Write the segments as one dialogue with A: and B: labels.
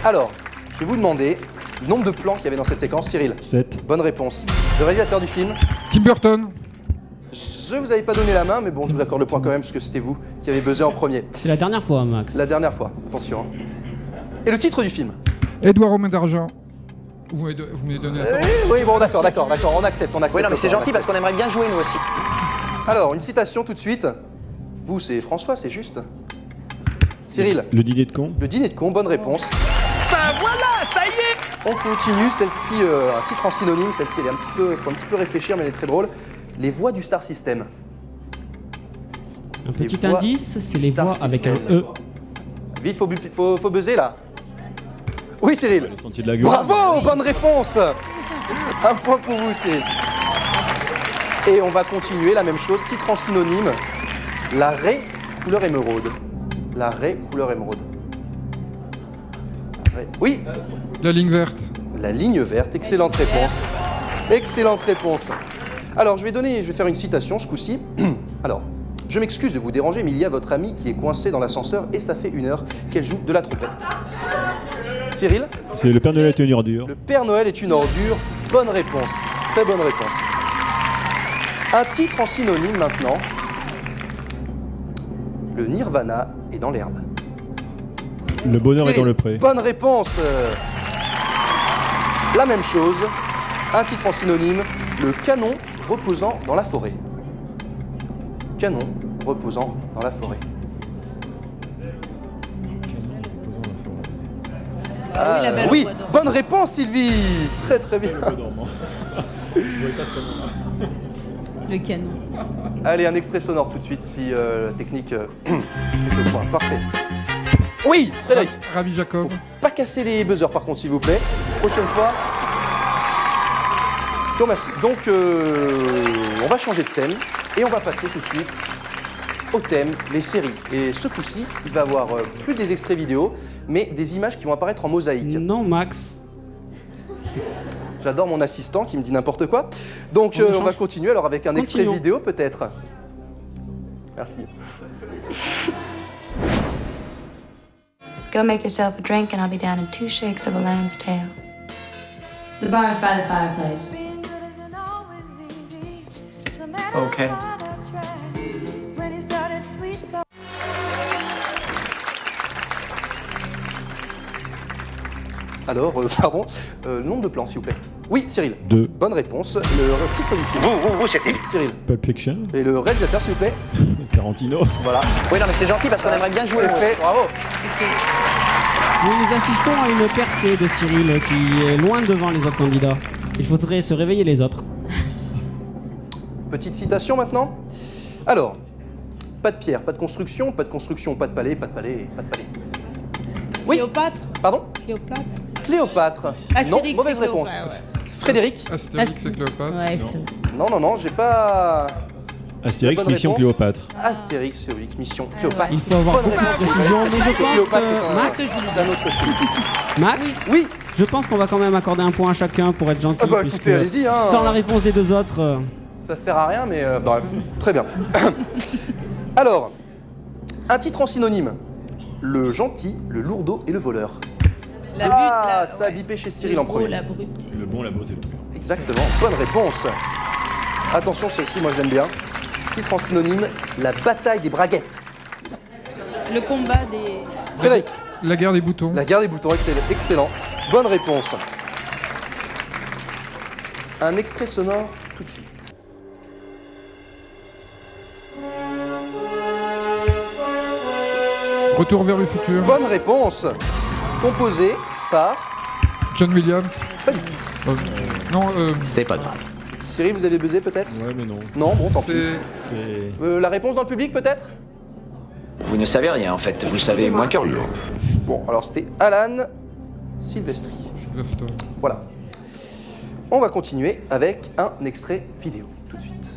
A: Alors, je vais vous demander le nombre de plans qu'il y avait dans cette séquence. Cyril.
B: 7.
A: Bonne réponse. Le réalisateur du film.
C: Tim Burton.
A: Je vous avais pas donné la main, mais bon, je vous accorde le point quand même, parce que c'était vous qui avez buzzé en premier.
D: C'est la dernière fois, Max.
A: La dernière fois, attention. Hein. Et le titre du film.
C: Edouard Romain d'Argent. Vous m'avez donné la parole.
A: Oui, bon, d'accord, on accepte.
E: Oui, non, mais c'est gentil parce qu'on aimerait bien jouer, nous aussi.
A: Alors, une citation tout de suite. Vous, c'est François, c'est juste. Cyril.
B: Le dîner de con.
A: Le dîner de con, bonne réponse.
E: Ben voilà, ça y est.
A: On continue, celle-ci, un titre en synonyme, celle-ci, elle est faut un petit peu réfléchir, mais elle est très drôle. Les voix du Star System.
D: Un petit
A: voix
D: indice, c'est
A: du
D: les
A: Star
D: voix avec un
A: System.
D: E.
A: Vite, faut buzzer là. Oui, Cyril.
B: Le sentier de la gloire.
A: Bravo, bonne réponse. Un point pour vous, Cyril. Et on va continuer, la même chose, titre en synonyme. La raie couleur émeraude. La raie couleur émeraude. Oui.
C: La ligne verte.
A: La ligne verte, excellente réponse. Excellente réponse. Alors, je vais faire une citation ce coup-ci. Alors, je m'excuse de vous déranger, mais il y a votre amie qui est coincée dans l'ascenseur et ça fait 1 heure qu'elle joue de la trompette. Cyril?
B: C'est le Père Noël est une ordure.
A: Le Père Noël est une ordure. Bonne réponse. Très bonne réponse. Un titre en synonyme maintenant. Le Nirvana est dans l'herbe.
B: Le bonheur
A: Cyril,
B: est dans le pré.
A: Bonne réponse. La même chose. Un titre en synonyme. Le canon reposant dans la forêt. Canon reposant dans la forêt.
F: Ah oui, la belle
A: oui,
F: au bois dormant.
A: bonne réponse Sylvie. Très très bien.
F: Le canon.
A: Allez, un extrait sonore tout de suite si la technique est au point. Parfait. Oui, Frédéric.
C: Ravi Jacob.
A: Pas casser les buzzers par contre s'il vous plaît. Prochaine fois. Je vous remercie. Donc on va changer de thème et on va passer tout de suite au thème, les séries. Et ce coup-ci, il va y avoir plus des extraits vidéo, mais des images qui vont apparaître en mosaïque.
D: Non, Max.
A: J'adore mon assistant qui me dit n'importe quoi. Donc on va continuer alors avec un extrait vidéo peut-être. Merci.
G: Go make yourself a drink and I'll be down in 2 shakes of a lamb's tail.
H: The bar's by the fireplace.
E: Okay.
A: Alors, pardon, le nombre de plans s'il vous plaît. Oui, Cyril.
B: 2.
A: Bonne réponse. Le titre du film.
E: Vous, c'était.
A: Oui, Cyril.
B: Pulp Fiction.
A: Et le réalisateur s'il vous plaît.
B: Tarantino.
A: Voilà.
E: Oui, non, mais c'est gentil parce qu'on aimerait bien jouer,
A: C'est
E: nous
A: fait,
E: aussi.
A: bravo.
D: Nous assistons à une percée de Cyril qui est loin devant les autres candidats. Il faudrait se réveiller les autres.
A: Petite citation maintenant. Alors, pas de pierre, pas de construction, pas de construction, pas de palais, pas de palais, pas de palais. Oui.
F: Cléopâtre.
A: Pardon?
F: Cléopâtre.
A: Cléopâtre.
F: Astérix,
A: non, mauvaise
F: c'est
A: réponse.
F: Cléopâtre, ouais.
A: Frédéric?
C: Astérix et Cléopâtre.
F: Ouais,
C: Non.
A: Non, j'ai pas...
B: Astérix,
A: Bonne
B: Mission
A: réponse.
B: Cléopâtre.
A: Astérix et Obélix, Mission Cléopâtre.
D: Il faut avoir
A: Bonne
D: beaucoup de
A: réponse.
D: précision, mais je pense,
A: Cléopâtre est
D: Max,
A: c'est un autre film.
D: Max,
A: Oui.
D: je pense qu'on va quand même accorder un point à chacun pour être gentil.
A: Ah bah,
D: puisque
A: écoutez, allez-y, hein.
D: sans la réponse des deux autres...
A: Ça sert à rien, mais bref, très bien. Alors, un titre en synonyme. Le gentil, le lourdeau et le voleur.
F: La butte, là,
A: ça a
F: ouais.
A: bipé chez Cyril
F: Le
A: en
F: gros,
A: premier.
F: La brute.
B: Le bon, la beauté, le truc.
A: Exactement, bonne réponse. Attention, celle-ci, moi j'aime bien. Titre en synonyme, la bataille des braguettes.
F: Le combat des...
A: Frédéric,
C: La guerre des boutons.
A: la guerre des boutons, excellent. Bonne réponse. Un extrait sonore tout de suite.
C: Retour vers le futur.
A: Bonne réponse. Composé par...
C: John Williams.
A: Pas du tout.
C: Non,
E: C'est pas grave.
A: Cyril, vous avez buzzé peut-être?
B: Ouais, mais non.
A: Non, bon, tant pis.
C: c'est...
B: C'est.
A: La réponse dans le public peut-être?
E: Vous ne savez rien, en fait. Vous savez moins que rien.
A: Bon, alors c'était Alan Silvestri.
C: Sylvester.
A: Voilà. On va continuer avec un extrait vidéo, tout de suite.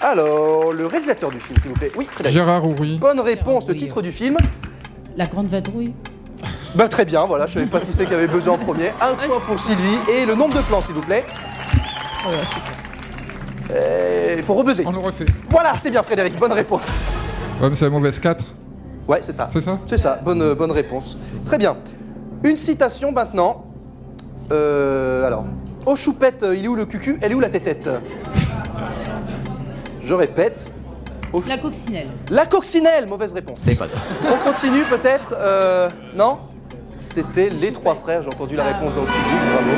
A: Alors, le réalisateur du film, s'il vous plaît. Oui, Frédéric.
C: Gérard Houry.
A: Bonne réponse, le
F: Houry.
A: titre du film.
F: La Grande Vadrouille.
A: Bah très bien, voilà, je savais pas qui c'est qui avait besoin en premier. Un point pour Sylvie. Et le nombre de plans, s'il vous plaît. Il faut rebuzzer.
C: On le refait.
A: Voilà, c'est bien Frédéric, bonne réponse.
C: Ouais, mais c'est la mauvaise 4.
A: Ouais, c'est ça.
C: C'est ça?
A: C'est ça, bonne réponse. Très bien. Une citation maintenant. Alors, oh choupette, il est où le cucu? Elle est où la tétette? Je répète. Oh,
F: La coccinelle.
A: la coccinelle, mauvaise réponse. C'est pas grave. On continue peut-être non? C'était les trois frères, j'ai entendu la réponse dans le public, bravo.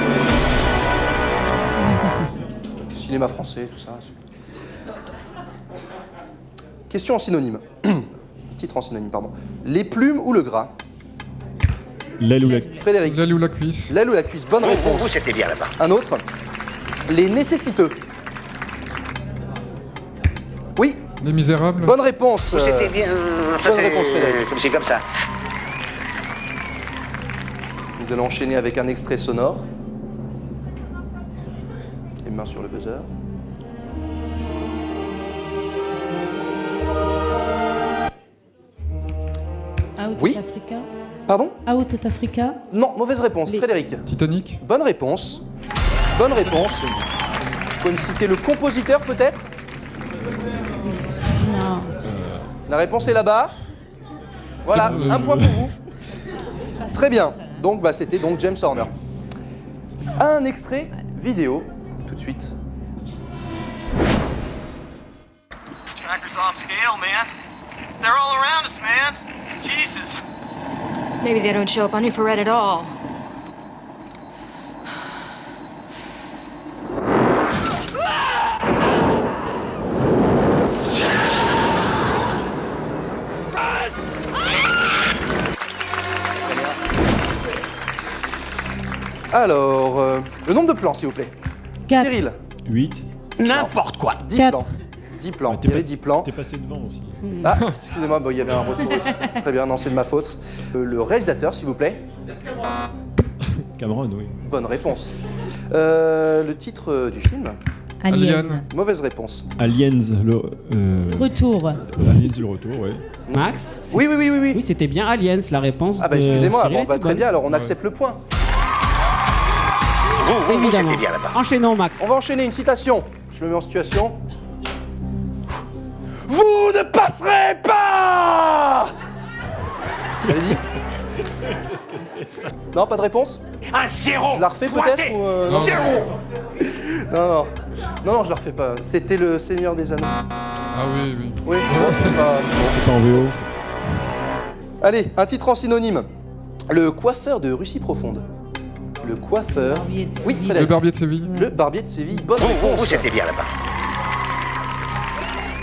A: Cinéma français, tout ça. Question en synonyme. Titre en synonyme, pardon. Les plumes ou le gras?
B: L'aile ou la...
A: Frédéric.
C: L'aile ou la cuisse?
A: L'aile ou la cuisse, bonne réponse.
E: Vous, c'était bien là-bas.
A: Un autre. Les nécessiteux. Oui,
C: Les Misérables?
A: bonne réponse.
E: C'était bien.
A: bonne réponse, Frédéric.
E: Comme c'est comme ça.
A: Nous allons enchaîner avec un extrait sonore. Les mains sur le buzzer.
F: Out
A: Oui.
F: of Africa.
A: Pardon?
F: Out of Africa.
A: Non, mauvaise réponse.
F: Les-
A: Frédéric.
C: Titanic?
A: Bonne réponse. Bonne réponse. Vous pouvez me citer le compositeur peut-être?
F: Non.
A: La réponse est là-bas. Voilà, un point pour vous. Très bien. Donc bah, c'était donc James Horner. Un extrait vidéo tout de suite.
I: Tracker's off scale, man. They're all around us, man. Jesus.
G: Maybe they don't show up on infrared at all.
A: Alors, le nombre de plans s'il vous plaît.
F: 4.
A: Cyril.
B: 8.
E: N'importe quoi.
A: 10
F: Quatre.
A: plans. 10 plans.
B: Ouais,
A: Il y avait 10 plans.
B: T'es passé devant aussi.
A: Ah, excusez-moi, bon, il y avait un retour aussi. Très bien, non, c'est de ma faute. Le réalisateur, s'il vous plaît.
B: Cameron, oui.
A: Bonne réponse. Le titre du film.
F: Alien.
A: Mauvaise réponse.
B: Aliens, le...
F: Retour.
B: Aliens, le retour, ouais.
D: Max?
A: Oui, oui, oui, oui,
D: Oui,
A: oui.
D: c'était bien Aliens, la réponse.
A: Ah bah
D: de
A: excusez-moi,
D: Cyril
A: bon,
D: était
A: bah, très
D: bonne.
A: bien, alors on accepte le point.
E: Vous,
D: Évidemment.
E: c'était bien là-bas.
D: Enchaînons, Max.
A: On va enchaîner une citation. Je me mets en situation. Vous ne passerez pas! Allez-y. Non, pas de réponse?
E: Un zéro.
A: Je la refais peut-être ou
C: Non,
A: non, non, je la refais pas. C'était le Seigneur des Anneaux.
C: Ah oui, oui.
A: Oui, bon, c'est pas... bon.
B: C'est pas en VO.
A: Allez, un titre en synonyme. Le coiffeur de Russie profonde. Le coiffeur...
F: Barbier de
A: Oui,
F: Séville.
C: Le
A: Frédéric.
C: Barbier de Séville?
A: Le barbier de Séville, bonne
E: Vous,
A: réponse.
E: c'était bien là-bas.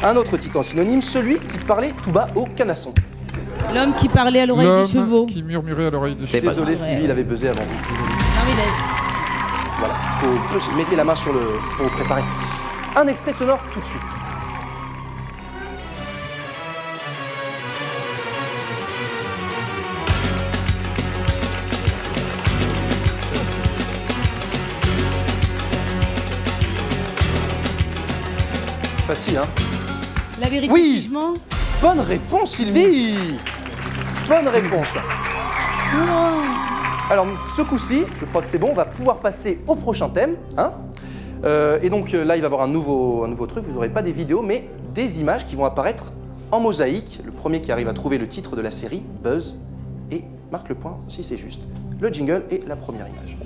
A: Un autre titre en synonyme, celui qui parlait tout bas au canasson.
F: L'homme qui parlait à l'oreille des chevaux.
C: L'homme qui murmurait à l'oreille des chevaux.
A: Désolé,
F: grave.
A: Sylvie, il avait buzzé avant vous.
F: Non, mais il a...
A: Voilà, faut mettez la main sur le... pour vous préparer. Un extrait sonore tout de suite. Facile, hein?
F: La vérité
A: Oui.
F: du jugement.
A: Bonne réponse, Sylvie! Bonne réponse. Alors, ce coup-ci, je crois que c'est bon, on va pouvoir passer au prochain thème. Hein. Et donc là, il va y avoir un nouveau truc. Vous n'aurez pas des vidéos, mais des images qui vont apparaître en mosaïque. Le premier qui arrive à trouver le titre de la série, buzz, et marque le point si c'est juste. Le jingle et la première image.